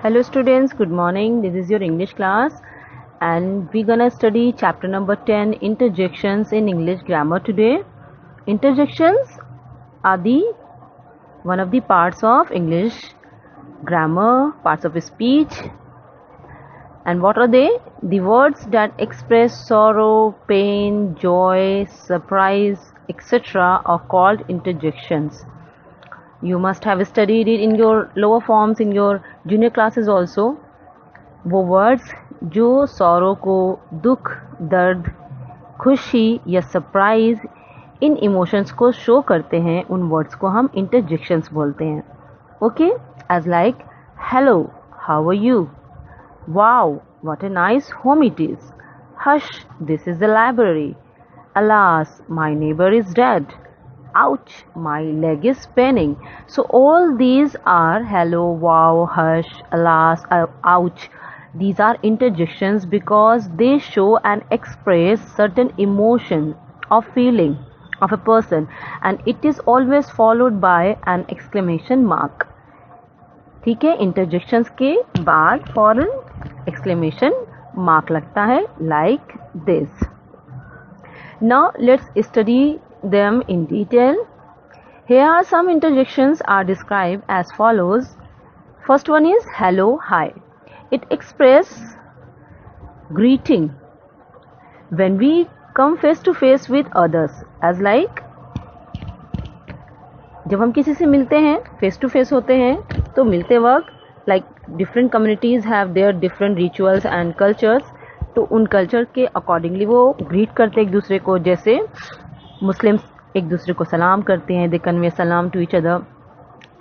Hello students, good morning. This is your English class and we're gonna study chapter number 10, interjections in English grammar today. Interjections are one of the parts of English grammar, parts of speech. And what are they? The words that express sorrow, pain, joy, surprise, etc. are called interjections. You must have studied it in your lower forms, in your junior classes also. वो words जो sorrow को, दुख, दर्द, खुशी या surprise, इन emotions को show करते हैं, उन वर्ड्स को हम इंटरजेक्शंस बोलते हैं. Okay, as like hello, how are you, wow what a nice home it is, hush this is the library, alas my neighbour is dead, ouch my leg is paining. So all these are hello, wow, hush, alas, ouch. These are interjections because they show and express certain emotion or feeling of a person, and it is always followed by an exclamation mark. ठीक है, interjections के बाद फौरन exclamation mark लगता है, like this. Now let's study them in detail. Here are some interjections are described as follows. First one is hello, hi. It expresses greeting when we come face to face with others, as like जब हम किसी से मिलते हैं, face to face होते हैं, तो मिलते वक्त like different communities have their different rituals and cultures. तो उन कल्चर के अकॉर्डिंगली वो ग्रीट करते एक दूसरे को. जैसे मुस्लिम्स एक दूसरे को सलाम करते हैं, दे कन्वे सलाम to each other,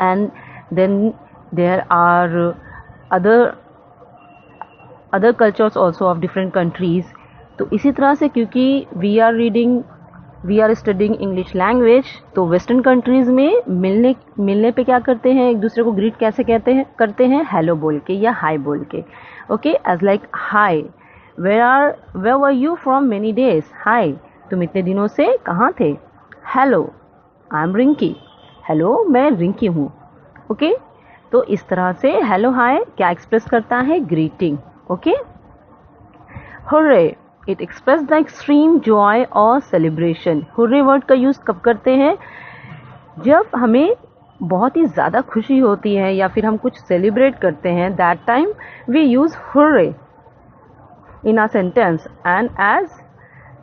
and then there are other cultures also of different countries. तो इसी तरह से क्योंकि we are studying English language, तो वेस्टर्न कंट्रीज में मिलने पे क्या करते हैं, एक दूसरे को ग्रीट कैसे करते हैं, हेलो बोल के या हाई बोल के. Okay, as like hi, where were you from many days, hi तुम इतने दिनों से कहाँ थे. Hello, I am Rinki, hello मैं रिंकी हूँ. ओके, तो इस तरह से हेलो हाय क्या एक्सप्रेस करता है, greeting. Okay, hurray, it express the extreme Joy और सेलिब्रेशन. हुर्रे वर्ड का यूज कब करते हैं, जब हमें बहुत ही ज़्यादा खुशी होती है या फिर हम कुछ सेलिब्रेट करते हैं, that time we use hurray in a sentence. And as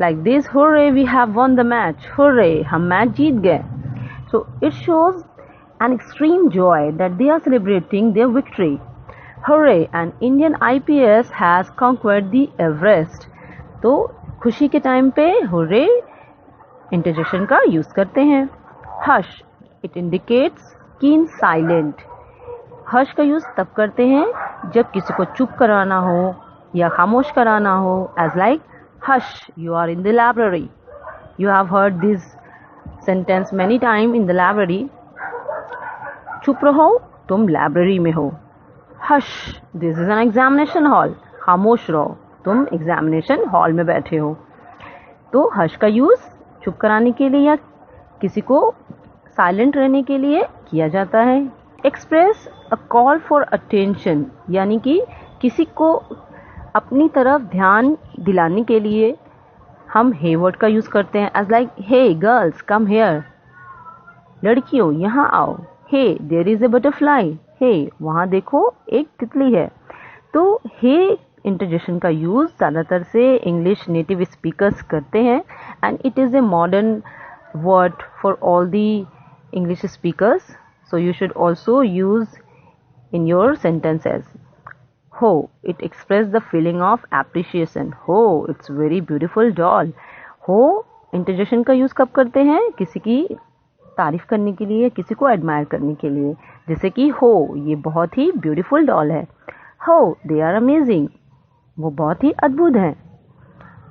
like this, hooray we have won the match, hooray हम मैच जीत गए. So it shows an extreme joy that they are celebrating their victory. Hooray, an Indian IPS has conquered the Everest. तो खुशी के time पे hooray interjection का use करते हैं. hush, it indicates keen silent. hush का use तब करते हैं जब किसी को चुप कराना हो या खामोश कराना हो, as like hush, you are in the library. You have heard this sentence many times in the library. चुप रहो, तुम लाइब्रेरी में हो. hush, this is an examination hall. खामोश रहो, तुम एग्जामिनेशन हॉल में बैठे हो. तो hush का यूज चुप कराने के लिए या किसी को साइलेंट रहने के लिए किया जाता है. Express a call for attention, यानी कि किसी को अपनी तरफ ध्यान दिलाने के लिए हम हे वर्ड का यूज करते हैं, as like hey girls come here, लड़कियों यहाँ आओ. Hey there is a butterfly, hey वहाँ देखो एक तितली है. तो हे इंटरजेक्शन का यूज ज़्यादातर से इंग्लिश नेटिव स्पीकर्स करते हैं, and it is a modern word for all the English speakers. So you should also use in your sentences. हो, it express the feeling of appreciation. हो, it's very beautiful doll. हो interjection का use कब करते हैं, किसी की तारीफ करने के लिए, किसी को एडमायर करने के लिए. जैसे कि हो, ये बहुत ही ब्यूटीफुल डॉल है. हो, दे आर अमेजिंग, वो बहुत ही अद्भुत हैं.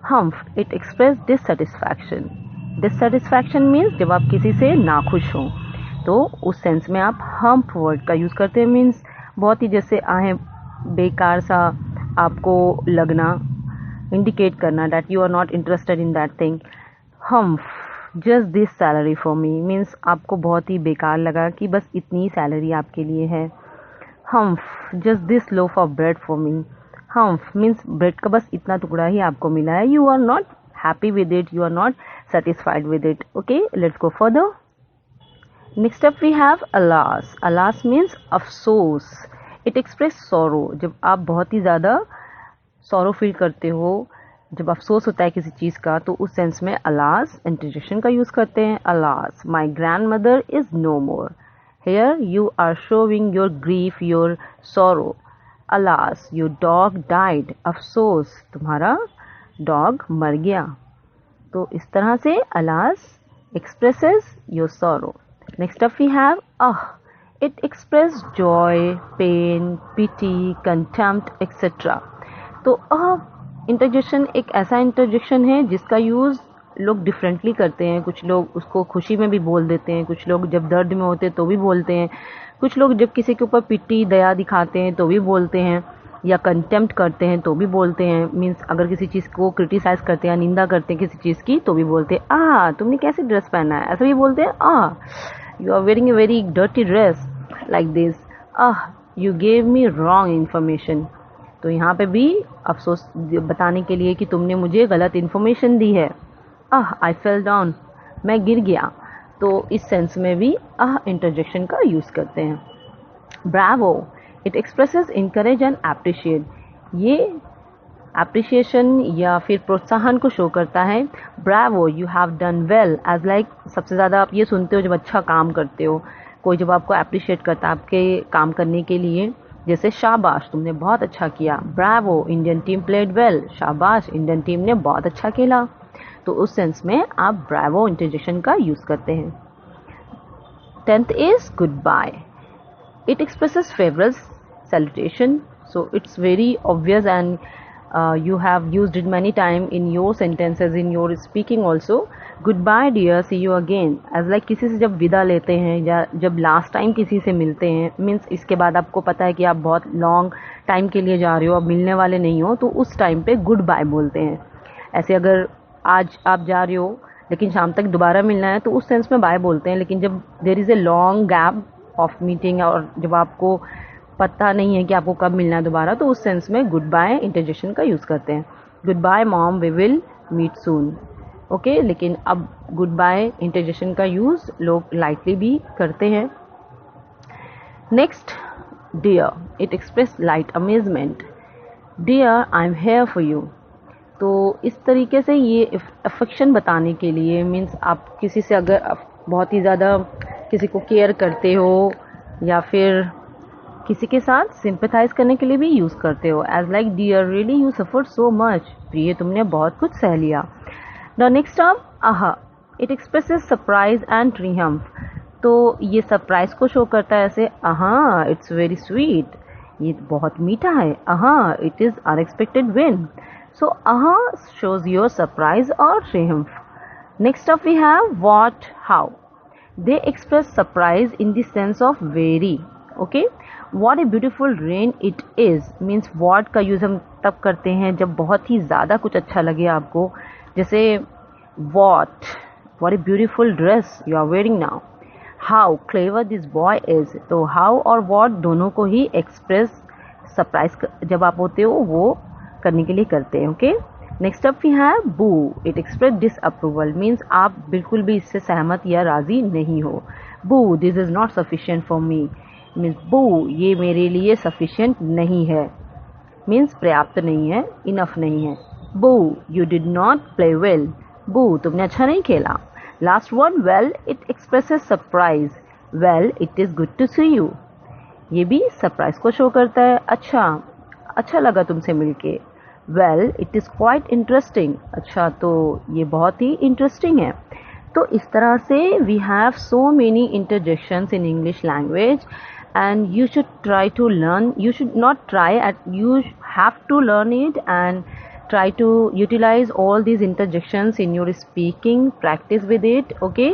Humph, it express dissatisfaction. Dissatisfaction means जब आप किसी से नाखुश हो, तो उस सेंस में आप हम्फ वर्ड का यूज करते हैं. मीन्स बहुत ही जैसे आहे बेकार सा आपको लगना, इंडिकेट करना that you are not interested in that thing. Humph, just this salary for me, means आपको बहुत ही बेकार लगा कि बस इतनी सैलरी आपके लिए है. Humph just this loaf of bread for me. Humph means bread का बस इतना टुकड़ा ही आपको मिला है. You are not happy with it, you are not satisfied with it. Okay, let's go further. Next up we have alas. Alas means अफसोस. It express sorrow. जब आप बहुत ही ज़्यादा sorrow फील करते हो, जब अफसोस होता है किसी चीज़ का, तो उस सेंस में alas इंटरजेक्शन का यूज़ करते हैं. alas my grandmother is no more. Here you are showing your grief, your sorrow. alas your dog died. अफसोस तुम्हारा डॉग मर गया. तो इस तरह से alas expresses your sorrow. Next up we have it expresses joy, pain, pity, contempt, etc. तो interjection एक ऐसा इंटरजेक्शन है जिसका यूज़ लोग डिफरेंटली करते हैं. कुछ लोग उसको खुशी में भी बोल देते हैं, कुछ लोग जब दर्द में होते हैं तो भी बोलते हैं, कुछ लोग जब किसी के ऊपर पिटी दया दिखाते हैं तो भी बोलते हैं, या कंटेम्प्ट करते हैं तो भी बोलते हैं. मीन्स अगर किसी चीज़ को क्रिटिसाइज करते हैं या निंदा करते हैं किसी चीज़ की तो भी बोलते हैं तुमने कैसे ड्रेस पहना है. ऐसा भी बोलते हैं you are wearing a very dirty dress like this. You gave me wrong information. तो यहाँ पे भी अफसोस बताने के लिए कि तुमने मुझे गलत इन्फॉर्मेशन दी है. आई फेल डाउन मैं गिर गया. तो इस सेंस में भी इंटरजेक्शन का यूज़ करते हैं. Bravo it expresses encourage and appreciate. ये अप्रिशिएशन या फिर प्रोत्साहन को शो करता है. Bravo you have done well. As like सबसे ज़्यादा आप ये सुनते हो जब अच्छा काम करते हो, कोई जब आपको अप्रिशिएट करता है आपके काम करने के लिए, जैसे शाबाश तुमने बहुत अच्छा किया. Bravo Indian team played well. शाबाश इंडियन टीम ने बहुत अच्छा खेला. तो उस सेंस में आप ब्रावो इंटरजेक्शन का यूज़ करते हैं. 10th is goodbye. It expresses farewell salutation, so it's very obvious, and you have used it many times in your sentences, in your speaking also. Goodbye dear, see you again. As like किसी से जब विदा लेते हैं या जब last time किसी से मिलते हैं, मीन्स इसके बाद आपको पता है कि आप बहुत लॉन्ग टाइम के लिए जा रहे हो, अब मिलने वाले नहीं हो, तो उस टाइम पे गुड बाय बोलते हैं. ऐसे अगर आज आप जा रहे हो लेकिन शाम तक दोबारा मिलना है तो उस सेंस में बाय बोलते हैं. लेकिन जब there is a long gap of meeting और जब आपको पता नहीं है कि आपको कब मिलना है दोबारा, तो उस सेंस में गुड बाय इंटरजेक्शन का यूज़ करते हैं. Good bye mom we will meet soon. Okay, लेकिन अब गुड बाय इंटरजेक्शन का यूज़ लोग लाइटली भी करते हैं. Next dear it express light amazement. Dear I am here for you. तो इस तरीके से ये अफेक्शन बताने के लिए, मीन्स आप किसी से अगर बहुत ही ज़्यादा किसी को केयर करते हो या फिर किसी के साथ सिंपैथाइज करने के लिए भी यूज़ करते हो. As like dear really you suffer so much. प्रिय तुमने बहुत कुछ सह लिया. The next of it expresses surprise and triumph. तो ये सरप्राइज को शो करता है ऐसे इट्स वेरी स्वीट. ये बहुत मीठा है. It is unexpected win. So shows your surprise or triumph. Next up we have what, how. They express surprise in the sense of very. Okay, what a beautiful rain it is means what का use हम तब करते हैं जब बहुत ही ज़्यादा कुछ अच्छा लगे आपको. जैसे what a beautiful dress you are wearing now. How clever this boy is. तो how और what दोनों को ही express surprise जब आप होते हो वो करने के लिए करते हैं. Okay, next up we have boo. It express disapproval means आप बिल्कुल भी इससे सहमत या राजी नहीं हो. बू this is not sufficient for me means बू ये मेरे लिए सफिशिएंट नहीं है, मीन्स पर्याप्त नहीं है, इनफ नहीं है. बू you did not play well. बू तुमने अच्छा नहीं खेला. Last word well it expresses surprise. Well it is good to C you. ये भी सरप्राइज को शो करता है. अच्छा लगा तुमसे मिलके. Well it is quite interesting. अच्छा तो ये बहुत ही इंटरेस्टिंग है. तो इस तरह से we have so many interjections in English language and you should try to learn. You should not try you have to learn it and try to utilize all these interjections in your speaking. Practice with it. Okay,